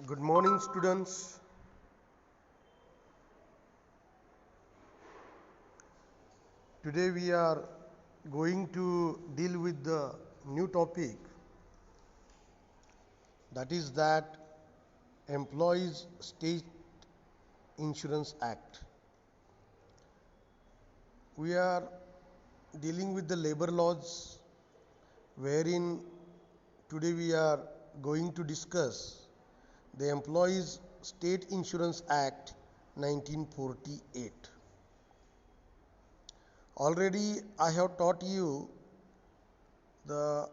Good morning, students. Today we are going to deal with the new topic, that is that Employees State Insurance Act. We are dealing with the labor laws, wherein today we are going to discuss the Employees State Insurance Act 1948. Already I have taught you the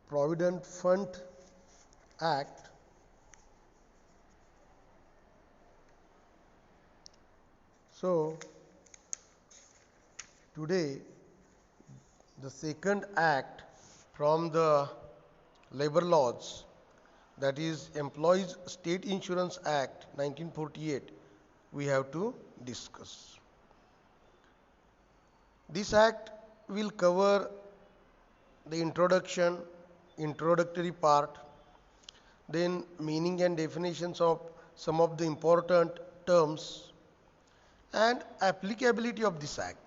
Provident Fund Act. So today the second act from the labor laws, that is Employees State Insurance Act 1948, we have to discuss. This act will cover the introductory part, then meaning and definitions of some of the important terms, and applicability of this act,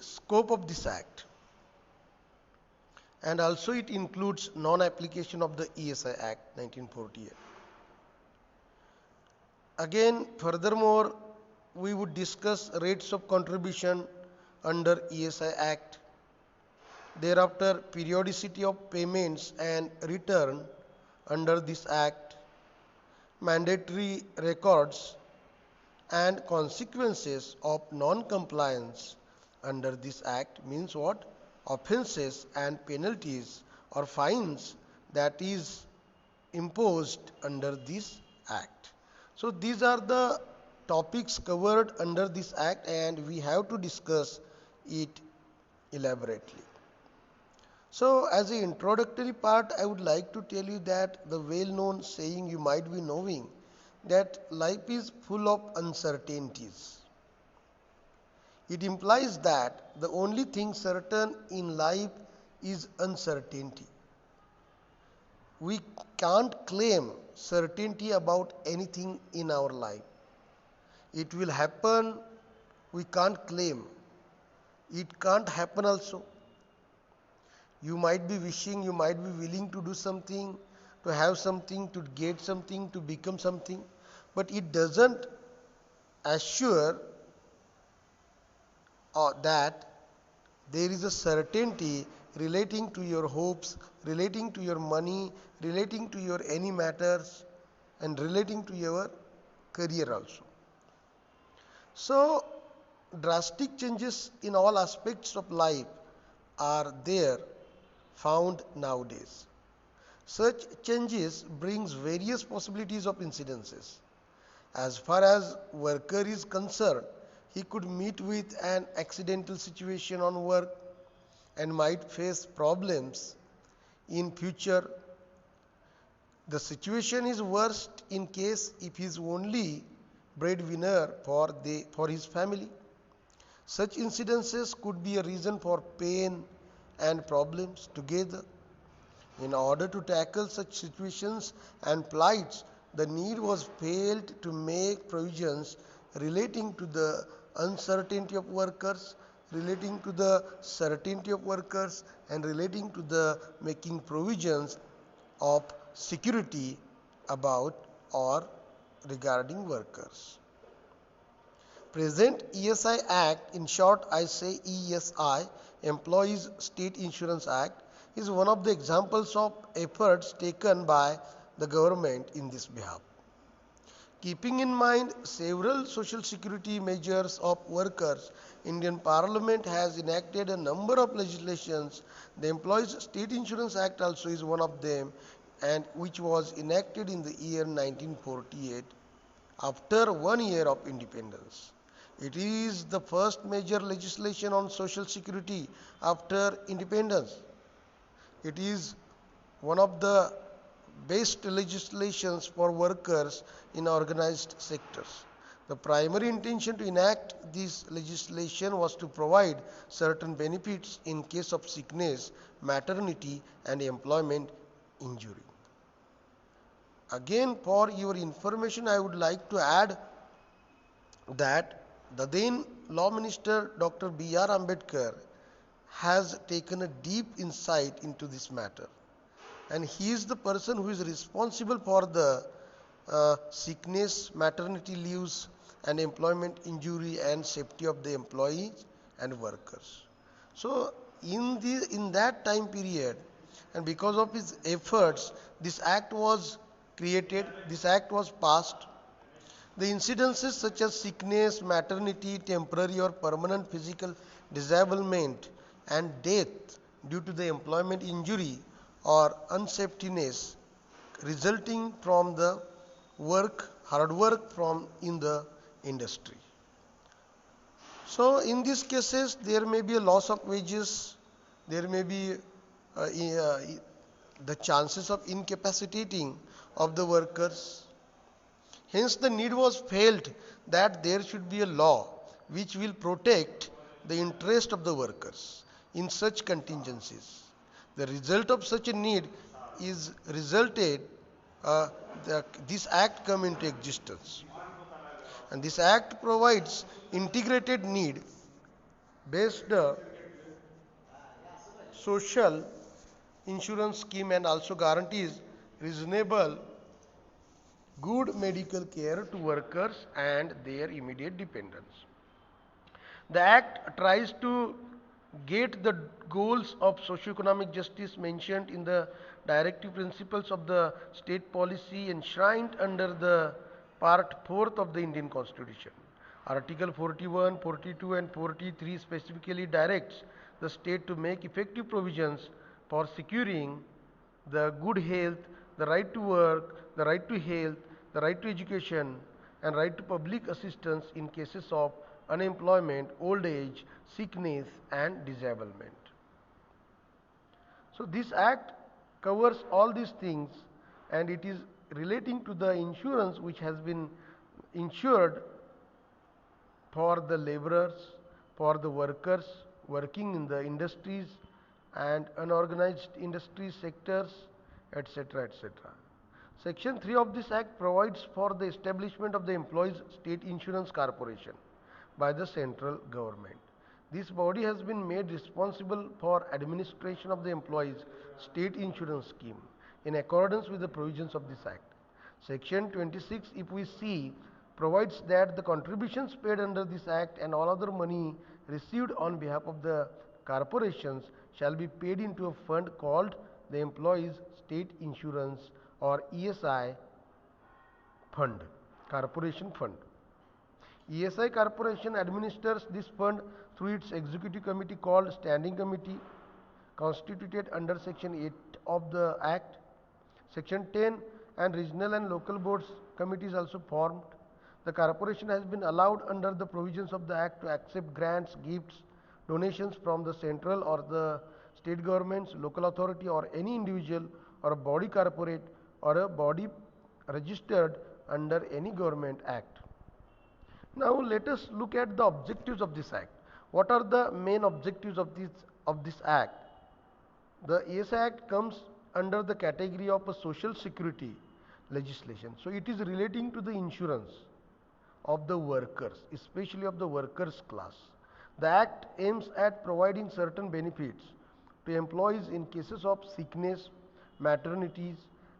scope of this act, and also it includes non-application of the ESI Act 1948. Again, furthermore, we would discuss rates of contribution under ESI Act, thereafter periodicity of payments and return under this act, mandatory records and consequences of non-compliance under this act, means what? Offences and penalties or fines that is imposed under this act. So these are the topics covered under this act, and we have to discuss it elaborately. So as an introductory part, I would like to tell you that the well-known saying you might be knowing, that life is full of uncertainties. It implies that the only thing certain in life is uncertainty. We can't claim certainty about anything in our life. It will happen, we can't claim. It can't happen also. You might be wishing, you might be willing to do something, to have something, to get something, to become something, but it doesn't assure that there is a certainty relating to your hopes, relating to your money, relating to your any matters, and relating to your career also. So drastic changes in all aspects of life are there found nowadays. Such changes brings various possibilities of incidences. As far as worker is concerned, he could meet with an accidental situation on work and might face problems in future. The situation is worst in case if he is only breadwinner for his family. Such incidences could be a reason for pain and problems together. In order to tackle such situations and plights, the need was felt to make provisions relating to the uncertainty of workers, relating to the certainty of workers, and relating to the making provisions of security about or regarding workers. Present ESI Act, in short I say ESI, Employees State Insurance Act, is one of the examples of efforts taken by the government in this behalf. Keeping in mind several social security measures of workers, Indian Parliament has enacted a number of legislations. The Employees State Insurance Act also is one of them, and which was enacted in the year 1948 after 1 year of independence. It is the first major legislation on social security after independence. It is one of the best legislations for workers in organized sectors. The primary intention to enact this legislation was to provide certain benefits in case of sickness, maternity, and employment injury. Again, for your information, I would like to add that the then Law Minister Dr. B.R. Ambedkar has taken a deep insight into this matter, and he is the person who is responsible for the sickness, maternity leaves, and employment injury and safety of the employees and workers. So, in that time period, and because of his efforts, this act was created, this act was passed. The incidences such as sickness, maternity, temporary or permanent physical disablement, and death due to the employment injury or unsafetyness resulting from the hard work from in the industry. So, in these cases, there may be a loss of wages, there may be the chances of incapacitating of the workers. Hence, the need was felt that there should be a law which will protect the interest of the workers in such contingencies. The result of such a need is resulted this act come into existence, and this act provides integrated need based social insurance scheme and also guarantees reasonable good medical care to workers and their immediate dependents. The Act tries to get the goals of socio-economic justice mentioned in the directive principles of the state policy enshrined under the Part 4th of the Indian Constitution. Article 41, 42 and 43 specifically directs the state to make effective provisions for securing the good health, the right to work, the right to health, the right to education, and right to public assistance in cases of unemployment, old age, sickness, and disablement. So, this act covers all these things, and it is relating to the insurance which has been insured for the laborers, for the workers working in the industries and unorganized industry sectors, etc., etc. Section 3 of this Act provides for the establishment of the Employees State Insurance Corporation by the central government. This body has been made responsible for administration of the Employees State Insurance Scheme in accordance with the provisions of this Act. Section 26, if we see, provides that the contributions paid under this Act and all other money received on behalf of the corporations shall be paid into a fund called the Employees State Insurance or ESI fund, corporation fund. ESI corporation administers this fund through its executive committee called Standing Committee, constituted under Section 8 of the Act. Section 10 and regional and local boards committees also formed. The corporation has been allowed under the provisions of the Act to accept grants, gifts, donations from the central or the state governments, local authority or any individual or a body corporate or a body registered under any government act. Now let us look at the objectives of this act. What are the main objectives of this act? The ESI Act comes under the category of a social security legislation. So it is relating to the insurance of the workers, especially of the workers class. The act aims at providing certain benefits to employees in cases of sickness, maternities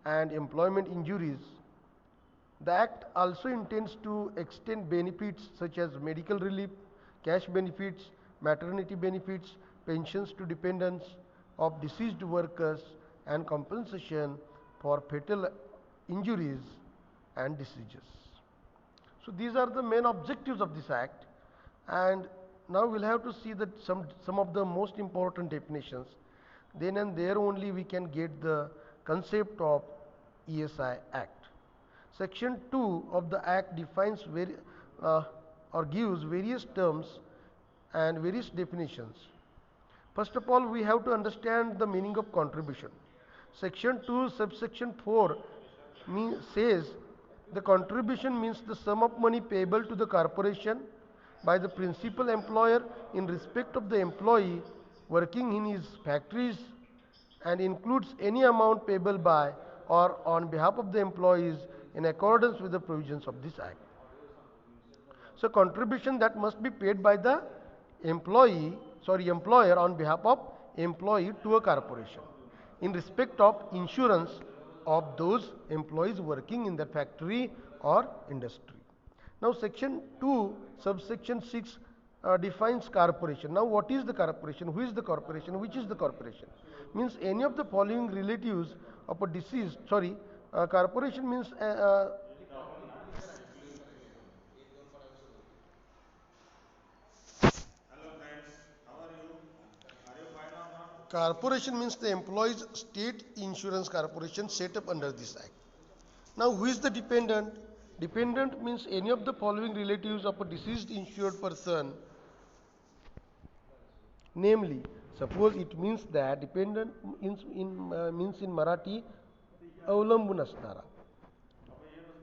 and employment injuries. The act also intends to extend benefits such as medical relief, cash benefits, maternity benefits, pensions to dependents of deceased workers and compensation for fatal injuries and diseases. So these are the main objectives of this act, and now we'll have to see that some of the most important definitions. Then and there only we can get the concept of ESI Act. Section 2 of the Act defines or gives various terms and various definitions. First of all, we have to understand the meaning of contribution. Section 2 subsection 4 says the contribution means the sum of money payable to the corporation by the principal employer in respect of the employee working in his factories and includes any amount payable by or on behalf of the employees in accordance with the provisions of this act. So contribution that must be paid by the employer on behalf of employee to a corporation in respect of insurance of those employees working in the factory or industry. Now section 2 subsection 6 defines corporation. Now what is the corporation? Who is the corporation? Which is the corporation? Means any of the following relatives of a deceased, corporation means corporation means the employees state insurance corporation set up under this act. Now who is the dependent? Dependent means any of the following relatives of a deceased insured person. Namely, suppose it means that dependent means in Marathi अवलंबून असणारा,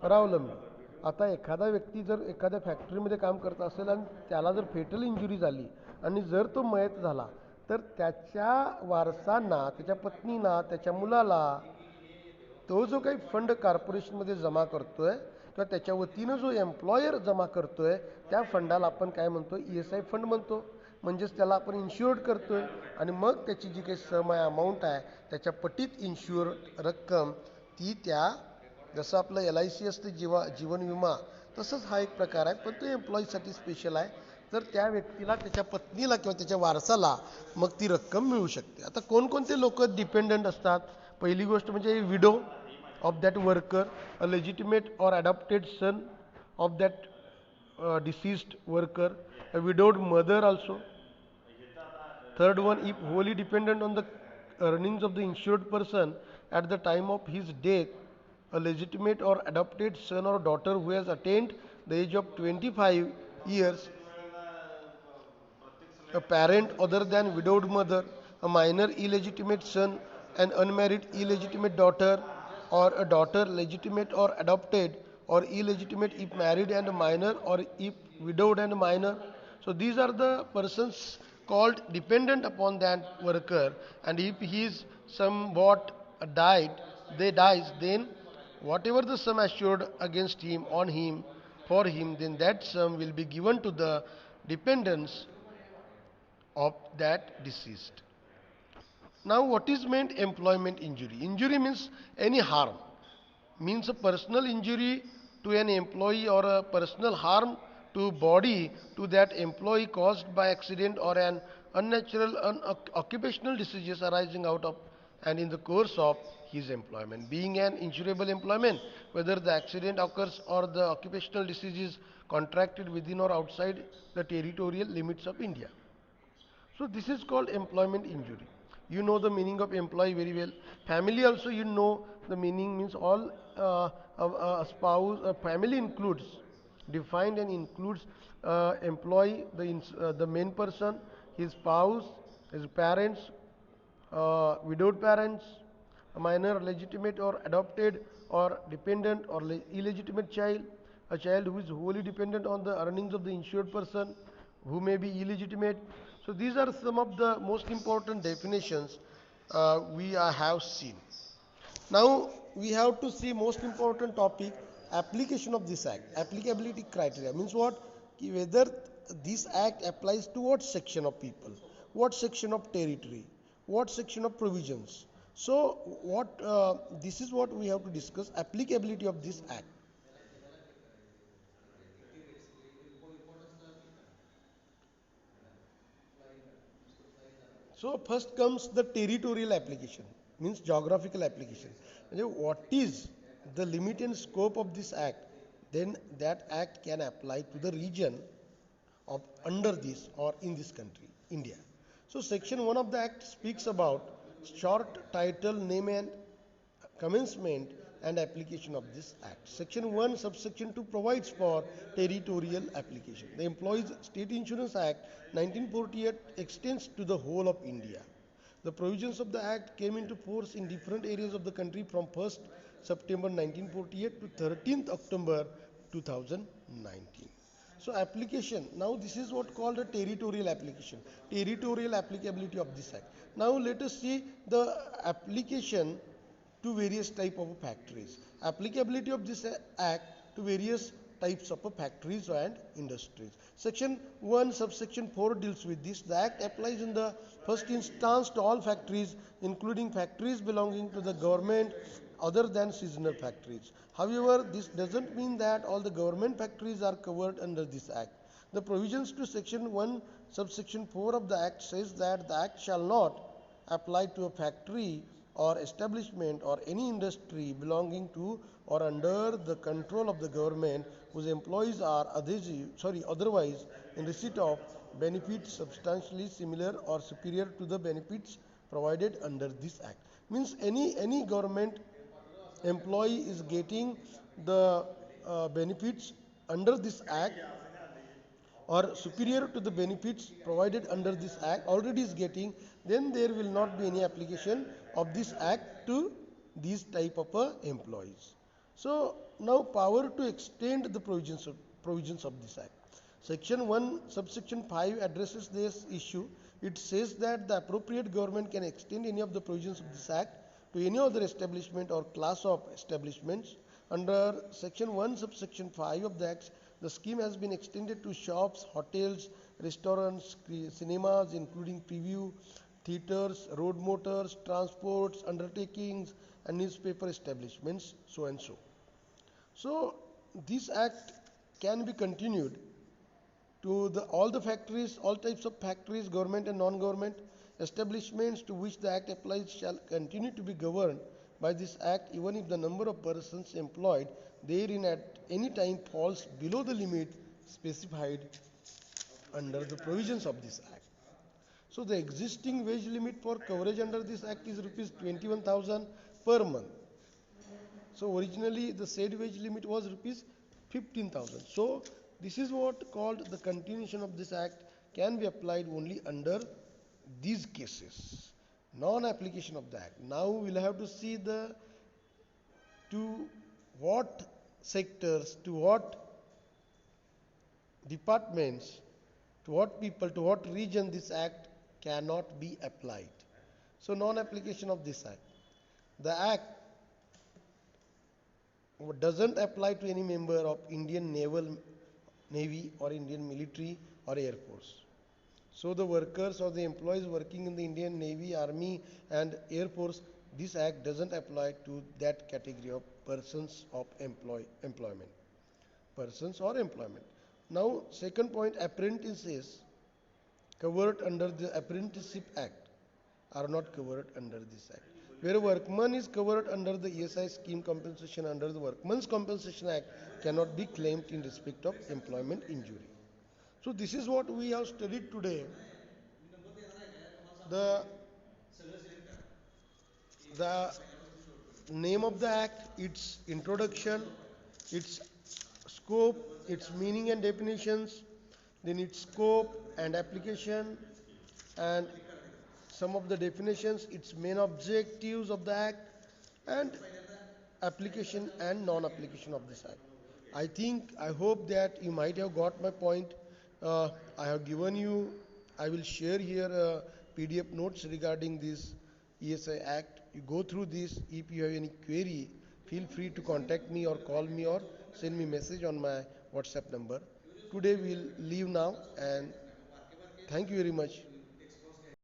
परावलंबी. आता एखादा व्यक्ती जर एखाद्या फॅक्टरीमध्ये काम करत असेल आणि त्याला जर फेटल इंजुरी झाली आणि जर तो मयत झाला तर त्याच्या वारसांना, त्याच्या पत्नीला, त्याच्या मुलाला तो जो काही फंड कॉर्पोरेशनमध्ये जमा करतोय किंवा त्याच्या वतीनं जो एम्प्लॉयर जमा करतोय त्या फंडाला आपण काय म्हणतो, ESI फंड म्हणतो. म्हणजेच त्याला आपण इन्शुअर्ड करतोय आणि मग त्याची जी काही सम आहे, अमाऊंट आहे, त्याच्या पटीत इन्शुअर्ड रक्कम ती त्या, जसं आपलं LIC असते जीवन विमा, तसंच हा एक प्रकार आहे, पण तो एम्प्लॉईसाठी स्पेशल आहे. तर त्या व्यक्तीला, त्याच्या पत्नीला किंवा त्याच्या वारसाला मग ती रक्कम मिळू शकते. आता कोणकोणते लोक डिपेंडंट असतात? पहिली गोष्ट म्हणजे window of that worker, a legitimate or adopted son of that deceased worker, a widowed mother also. Third one, if wholly dependent on the earnings of the insured person at the time of his death, a legitimate or adopted son or daughter who has attained the age of 25 years, a parent other than widowed mother, a minor illegitimate son, an unmarried illegitimate daughter, or a daughter legitimate or adopted or illegitimate if married and minor or if widowed and minor. So these are the persons called dependent upon that worker, and if he is somewhat dies, then whatever the sum assured against him, on him, for him, then that sum will be given to the dependents of that deceased. Now what is meant employment injury? Injury means any harm, means a personal injury to an employee or a personal harm to body to that employee caused by accident or an unnatural occupational diseases arising out of and in the course of his employment. Being an insurable employment, whether the accident occurs or the occupational disease is contracted within or outside the territorial limits of India. So this is called employment injury. You know the meaning of employee very well. Family also you know the meaning, means all a spouse, a family includes, defined and includes employee, the main person, his spouse, his parents, widowed parents, a minor, legitimate or adopted or dependent or illegitimate child, a child who is wholly dependent on the earnings of the insured person, who may be illegitimate. So these are some of the most important definitions we have seen. Now we have to see most important topic, application of this act. Applicability criteria means what? Whether this act applies to what section of people, what section of territory, what section of provisions. So what this is what we have to discuss, applicability of this act. So first comes the territorial application, means geographical application. What is the limit and scope of this act? Then that act can apply to the region of under this or in this country, India. So section 1 of the act speaks about short title, name and commencement and application of this act. Section 1 subsection 2 provides for territorial application. The Employees State Insurance Act 1948 extends to the whole of India. The provisions of the act came into force in different areas of the country from 1st September 1948 to 13th October 2019. So application, now this is what called a territorial application, territorial applicability of this act. Now let us see the application to various type of factories. Applicability of this act to various types of factories and industries. Section 1 subsection 4 deals with this. The act applies in the first instance to all factories, including factories belonging to the government other than seasonal factories. However, this doesn't mean that all the government factories are covered under this act. The provisions to section 1 subsection 4 of the act says that the act shall not apply to a factory or establishment or any industry belonging to or under the control of the government whose employees are otherwise in receipt of benefits substantially similar or superior to the benefits provided under this act. Means any government employee is getting the benefits under this act or superior to the benefits provided under this act already is getting, then there will not be any application of this act to these type of employees. So now power to extend the provisions of this act. Section 1 subsection 5 addresses this issue. It says that the appropriate government can extend any of the provisions of this act to any other establishment or class of establishments. Under section 1 subsection 5 of the act, the scheme has been extended to shops, hotels, restaurants, cinemas, including preview, theaters, road motors, transports, undertakings, and newspaper establishments, so and so. So, this act can be continued to all the factories, all types of factories, government and non-government establishments to which the act applies shall continue to be governed by this act even if the number of persons employed therein at any time falls below the limit specified under the provisions of this act. So the existing wage limit for coverage under this act is rupees 21,000 per month. So originally the said wage limit was rupees 15,000. So this is what called the continuation of this act can be applied only under these cases. Non-application of the act. Now we'll have to see to what sectors, to what departments, to what people, to what region this act cannot be applied. So non-application of this act. The act doesn't apply to any member of Indian Navy or Indian military or Air Force. So the workers or the employees working in the Indian Navy, Army and Air Force, this act doesn't apply to that category of persons of employment. Persons or employment. Now second point, apprentices covered under the Apprenticeship Act are not covered under this act. Where a workman is covered under the ESI scheme, compensation under the Workmen's Compensation Act cannot be claimed in respect of employment injury. So this is what we have studied today. The the name of the act, its introduction, its scope, its meaning and definitions, then its scope and application, and some of the definitions, its main objectives of the act, and application and non-application of this act. I hope that you might have got my point. I have given you, I will share here PDF notes regarding this ESI Act. You go through this. If you have any query, feel free to contact me or call me or send me message on my WhatsApp number. Today we'll leave now and thank you very much.